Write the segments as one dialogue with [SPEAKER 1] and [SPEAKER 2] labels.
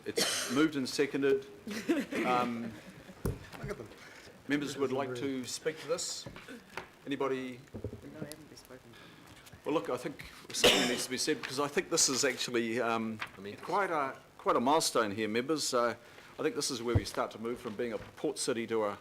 [SPEAKER 1] It's moved and seconded. Members would like to speak to this? Anybody? Well, look, I think something needs to be said because I think this is actually quite a milestone here, members. I think this is where we start to move from being a port city to a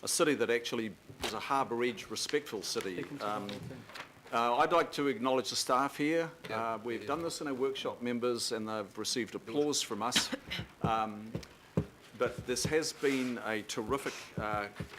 [SPEAKER 1] city that actually is a harbour edge, respectful city. I'd like to acknowledge the staff here. We've done this in our workshop, members, and they've received applause from us. But this has been a terrific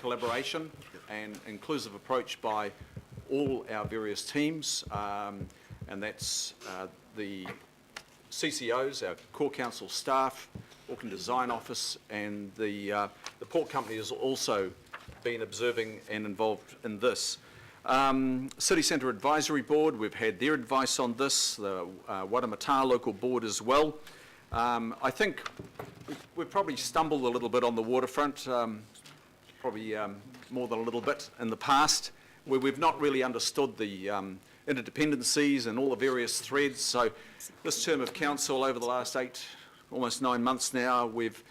[SPEAKER 1] collaboration and inclusive approach by all our various teams, and that's the CCOs, our core council staff, Auckland Design Office, and the port company has also been observing and involved in this. City Centre Advisory Board, we've had their advice on this, the Waitemata local board as well. I think we've probably stumbled a little bit on the waterfront, probably more than a little bit in the past, where we've not really understood the interdependencies and all the various threads. So this term of council over the last almost 9 months now, we've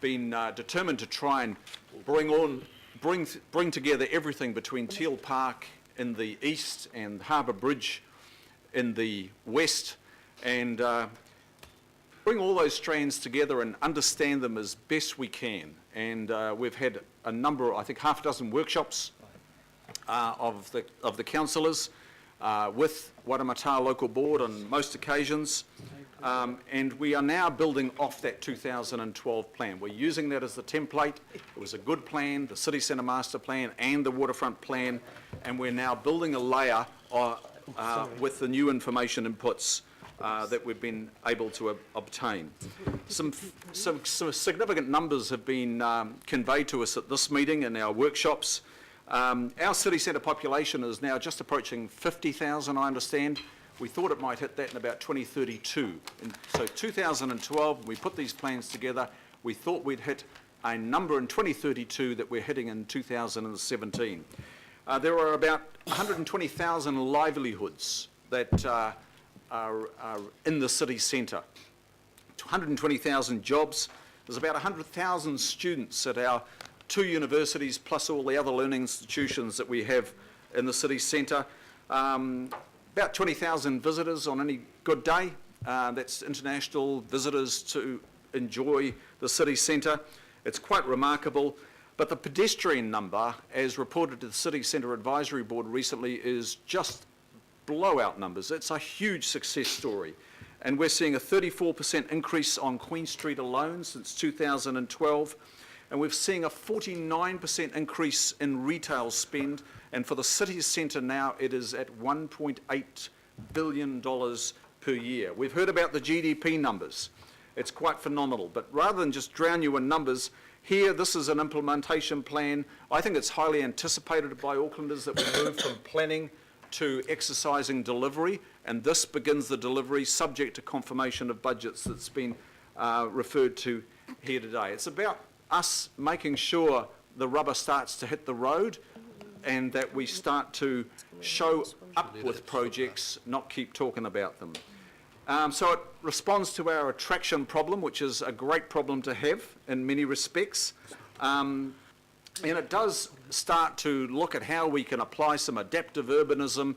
[SPEAKER 1] been determined to try and bring together everything between Teal Park in the east and Harbour Bridge in the west, and bring all those strands together and understand them as best we can. And we've had a number, I think half a dozen workshops of the councillors with Waitemata local board on most occasions, and we are now building off that 2012 plan. We're using that as the template. It was a good plan, the City Centre Master Plan and the Waterfront Plan, and we're now building a layer with the new information inputs that we've been able to obtain. Some significant numbers have been conveyed to us at this meeting and our workshops. Our city centre population is now just approaching 50,000, I understand. We thought it might hit that in about 2032. And so 2012, when we put these plans together, we thought we'd hit a number in 2032 that we're hitting in 2017. There are about 120,000 livelihoods that are in the city centre. 120,000 jobs. There's about 100,000 students at our 2 universities plus all the other learning institutions that we have in the city centre. About 20,000 visitors on any good day. That's international visitors to enjoy the city centre. It's quite remarkable. But the pedestrian number, as reported to the City Centre Advisory Board recently, is just blowout numbers. It's a huge success story. And we're seeing a 34% increase on Queen Street alone since 2012. And we're seeing a 49% increase in retail spend. And for the city centre now, it is at $1.8 billion per year. We've heard about the GDP numbers. It's quite phenomenal. But rather than just drown you in numbers, here, this is an implementation plan. I think it's highly anticipated by Aucklanders that we move from planning to exercising delivery, and this begins the delivery subject to confirmation of budgets that's been referred to here today. It's about us making sure the rubber starts to hit the road and that we start to show up with projects, not keep talking about them. So it responds to our attraction problem, which is a great problem to have in many respects. And it does start to look at how we can apply some adaptive urbanism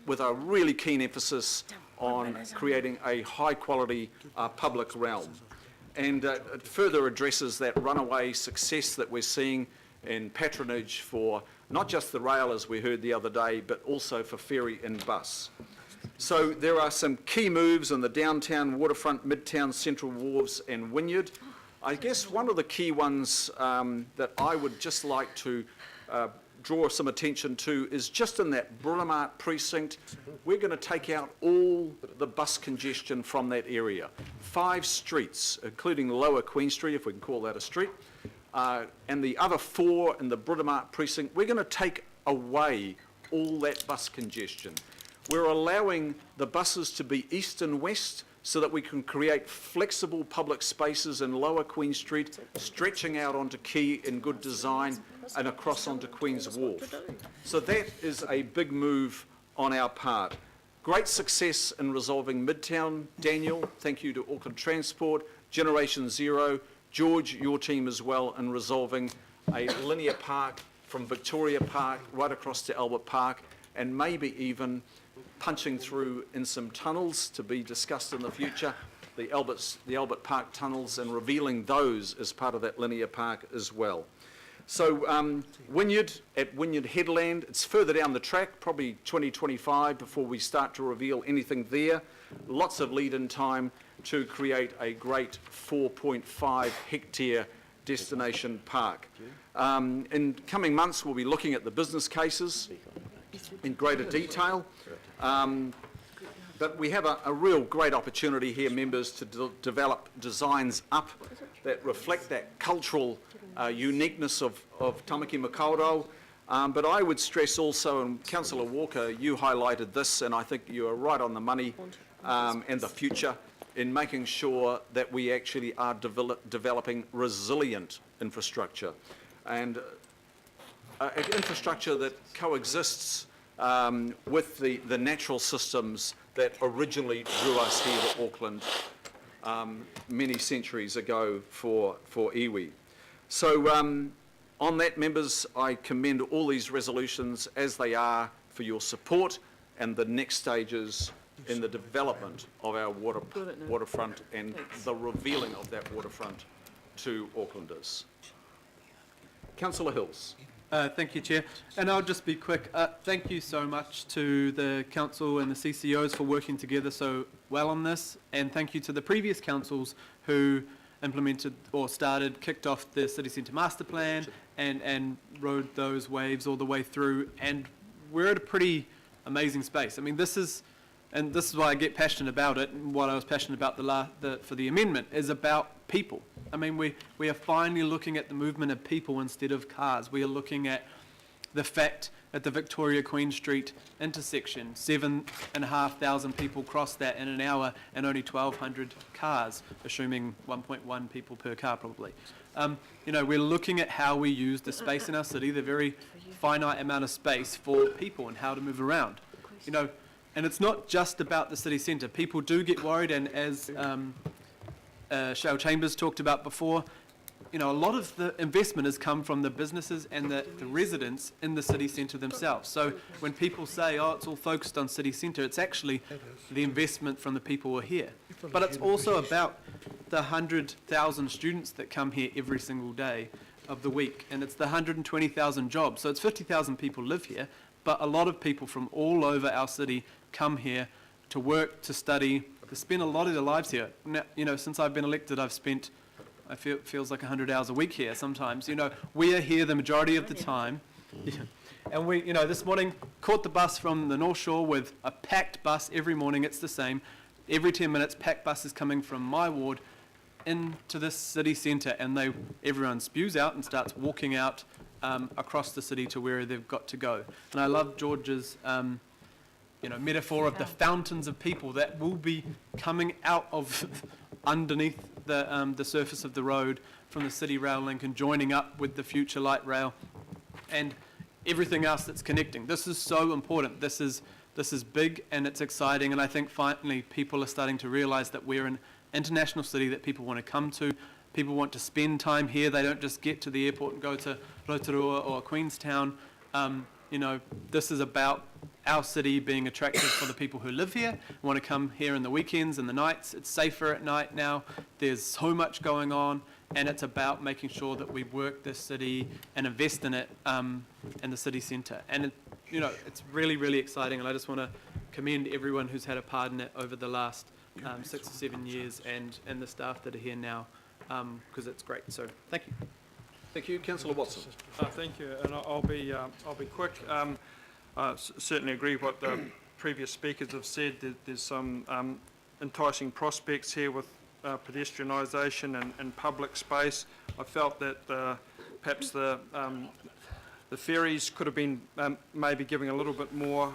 [SPEAKER 1] with a really keen emphasis on creating a high quality public realm. And it further addresses that runaway success that we're seeing in patronage for not just the rail, as we heard the other day, but also for ferry and bus. So there are some key moves in the downtown, waterfront, midtown, central wharves and Wynyard. I guess one of the key ones that I would just like to draw some attention to is just in that Britomart precinct. We're going to take out all the bus congestion from that area. 5 streets, including Lower Queen Street, if we can call that a street, and the other 4 in the Britomart precinct, we're going to take away all that bus congestion. We're allowing the buses to be east and west so that we can create flexible public spaces in Lower Queen Street, stretching out onto Quay in good design and across onto Queen's Wharf. So that is a big move on our part. Great success in resolving Midtown, Daniel. Thank you to Auckland Transport. Generation Zero, George, your team as well, in resolving a linear park from Victoria Park right across to Albert Park, and maybe even punching through in some tunnels to be discussed in the future, the Albert Park tunnels, and revealing those as part of that linear park as well. So Wynyard, at Wynyard Headland, it's further down the track, probably 2025 before we start to reveal anything there. Lots of lead-in time to create a great 4.5 hectare destination park. In coming months, we'll be looking at the business cases in greater detail. But we have a real great opportunity here, members, to develop designs up that reflect that cultural uniqueness of Tamaki Makaurau. But I would stress also, and Councillor Walker, you highlighted this, and I think you are right on the money, and the future, in making sure that we actually are developing resilient infrastructure, and infrastructure that coexists with the natural systems that originally drew us here to Auckland many centuries ago for iwi. So on that, members, I commend all these resolutions as they are for your support and the next stages in the development of our waterfront and the revealing of that waterfront to Aucklanders. Councillor Hills.
[SPEAKER 2] Thank you, Chair. And I'll just be quick. Thank you so much to the Council and the CCOs for working together so well on this. And thank you to the previous councils who implemented or kicked off the City Centre Master Plan and rode those waves all the way through. And we're at a pretty amazing space. I mean, this is why I get passionate about it, and what I was passionate about for the amendment is about people. I mean, we are finally looking at the movement of people instead of cars. We are looking at the fact at the Victoria Queen Street intersection, 7,500 people cross that in an hour and only 1,200 cars, assuming 1.1 people per car probably. You know, we're looking at how we use the space in our city, the very finite amount of space for people and how to move around. You know, and it's not just about the city centre. People do get worried, and as Shale Chambers talked about before, you know, a lot of the investment has come from the businesses and the residents in the city centre themselves. So when people say, oh, it's all focused on city centre, it's actually the investment from the people who are here. But it's also about the 100,000 students that come here every single day of the week, and it's the 120,000 jobs. So it's 50,000 people live here, but a lot of people from all over our city come here to work, to study, to spend a lot of their lives here. Now, you know, since I've been elected, I've spent, feels like 100 hours a week here sometimes. You know, we are here the majority of the time. Yeah. And we, you know, this morning caught the bus from the North Shore with a packed bus every morning. It's the same. Every 10 minutes, packed buses coming from my ward into this city centre, and everyone spews out and starts walking out across the city to where they've got to go. And I love George's you know, metaphor of the fountains of people that will be coming out of underneath the surface of the road from the City Rail link and joining up with the future light rail and everything else that's connecting. This is so important. This is big and it's exciting, and I think finally people are starting to realise that we're an international city that people want to come to. People want to spend time here. They don't just get to the airport and go to Rotorua or Queenstown. You know, this is about our city being attractive for the people who live here, want to come here in the weekends and the nights. It's safer at night now. There's so much going on, and it's about making sure that we work this city and invest in it in the city centre. And, you know, it's really, really exciting, and I just want to commend everyone who's had a part in it over the last 6 or 7 years and the staff that are here now, because it's great. So thank you.
[SPEAKER 1] Thank you. Councillor Watson.
[SPEAKER 3] Thank you, and I'll be quick. Certainly agree with what the previous speakers have said. There's some enticing prospects here with pedestrianisation and public space. I felt that perhaps the ferries could have been maybe giving a little bit more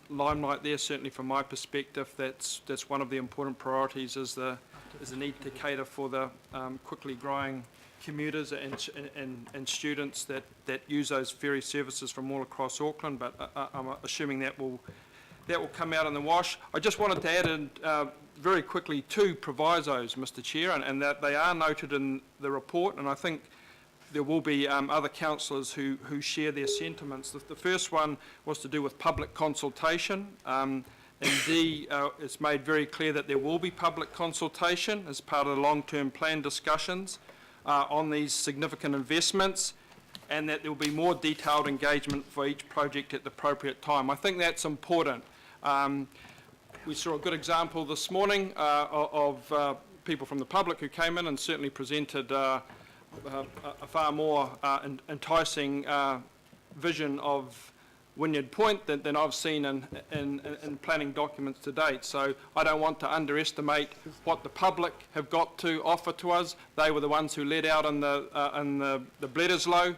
[SPEAKER 3] limelight there. Certainly, from my perspective, that's one of the important priorities. Is the need to cater for the quickly growing commuters and students that use those ferry services from all across Auckland, but I'm assuming that will come out in the wash. I just wanted to add in very quickly 2 provisos, Mr Chair, and that they are noted in the report, and I think there will be other councillors who share their sentiments. The first one was to do with public consultation. Indeed, it's made very clear that there will be public consultation as part of the long-term plan discussions on these significant investments, and that there will be more detailed engagement for each project at the appropriate time. I think that's important. We saw a good example this morning of people from the public who came in and certainly presented a far more enticing vision of Wynyard Point than I've seen in planning documents to date. So I don't want to underestimate what the public have got to offer to us. They were the ones who led out on the Bledisloe.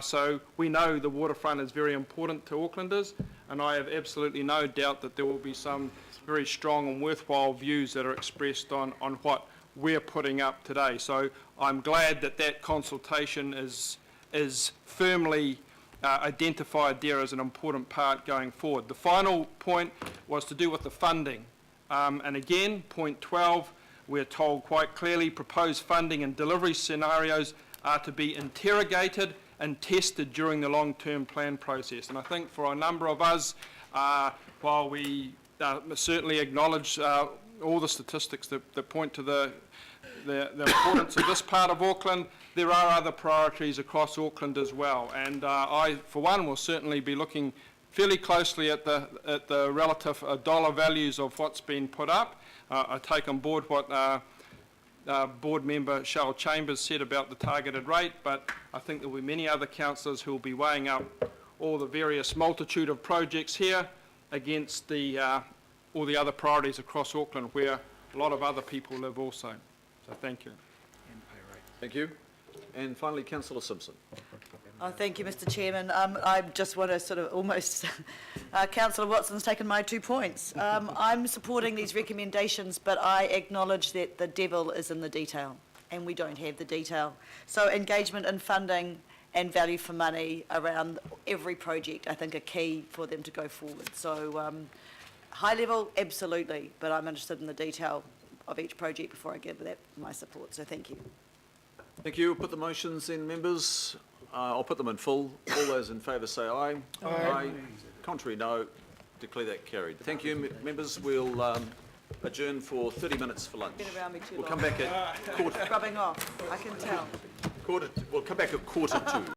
[SPEAKER 3] So we know the waterfront is very important to Aucklanders, and I have absolutely no doubt that there will be some very strong and worthwhile views that are expressed on what we're putting up today. So I'm glad that that consultation is firmly identified there as an important part going forward. The final point was to do with the funding. And again, point 12, we're told quite clearly proposed funding and delivery scenarios are to be interrogated and tested during the long-term plan process. And I think for a number of us, while we certainly acknowledge all the statistics that point to the importance of this part of Auckland, there are other priorities across Auckland as well. And I, for one, will certainly be looking fairly closely at the relative dollar values of what's been put up. I take on board what Board Member Cheryl Chambers said about the targeted rate, but I think there will be many other councillors who will be weighing up all the various multitude of projects here against all the other priorities across Auckland where a lot of other people live also. So thank you.
[SPEAKER 1] Thank you. And finally, Councillor Simpson.
[SPEAKER 4] Thank you, Mr Chairman. I just want to sort of almost, Councillor Watson's taken my 2 points. I'm supporting these recommendations, but I acknowledge that the devil is in the detail, and we don't have the detail. So engagement and funding and value for money around every project, I think, are key for them to go forward. So high level, absolutely, but I'm interested in the detail of each project before I give that my support. So thank you.
[SPEAKER 1] Thank you. Put the motions in, members. I'll put them in full. All those in favour say aye. Aye. Contrary, no. Declare that carried. Thank you, members. We'll adjourn for 30 minutes for lunch.
[SPEAKER 4] Been around me too
[SPEAKER 1] We'll
[SPEAKER 4] long.
[SPEAKER 1] come back at quarter.
[SPEAKER 4] Rubbing off, I can tell.
[SPEAKER 1] We'll come back at 1:45.